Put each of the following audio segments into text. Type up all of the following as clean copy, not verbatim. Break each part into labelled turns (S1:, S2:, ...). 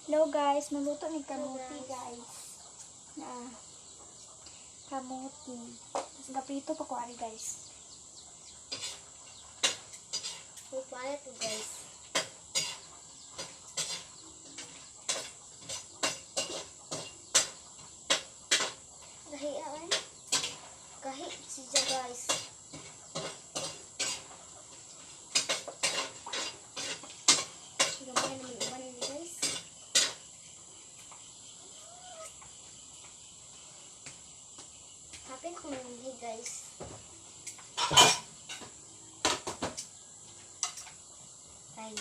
S1: Hello guys, maluto ni kamuti guys. Kamuti. Tapos gaprito pa ko ari guys.
S2: Upaya to guys. Gahi ay. Gahi siya guys. Gamay na may uban ini guys. Hapin ko nangyay guys. Ay.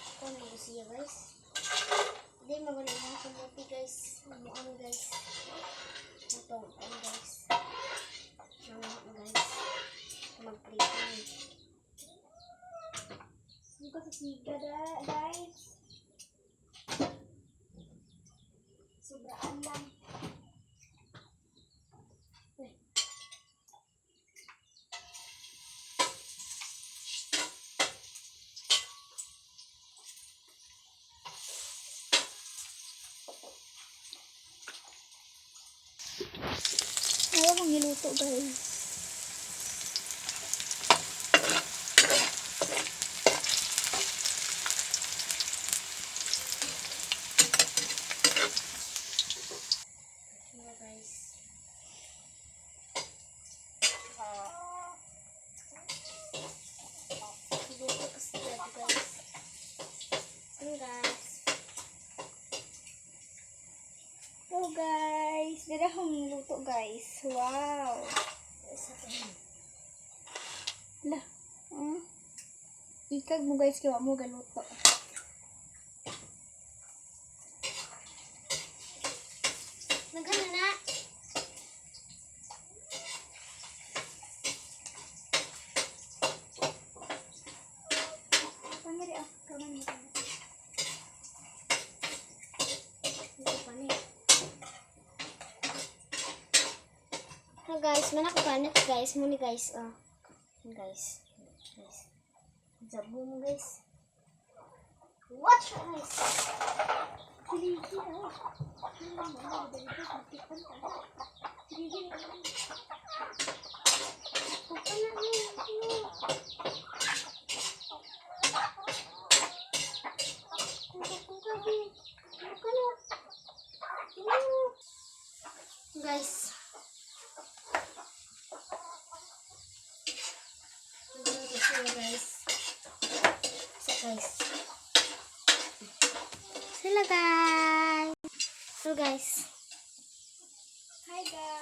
S2: Ito na siya guys. Hindi magaling na kamuti guys. Ano guys. Ito guys. Ano guys. Mag-prito.
S1: Dito sa siga guys. Sobraan lang. Ayaw kong niluto guys.
S2: Hello guys. Luto kasi dito guys. Ano guys.
S1: Hello guys. Dira akong niluto guys. Wow. Lah. Ikag mo guys kaya mo galuto.
S2: Nagano na.
S1: Pangari ah. Kaman mo.
S2: Ito pa ni. So guys, manak panit guys, muni guys. Guys. Zabu mo guys. Watch guys.
S1: Siligi ah. Siligi.
S2: Guys. Sila guys. So guys.
S1: Hi guys.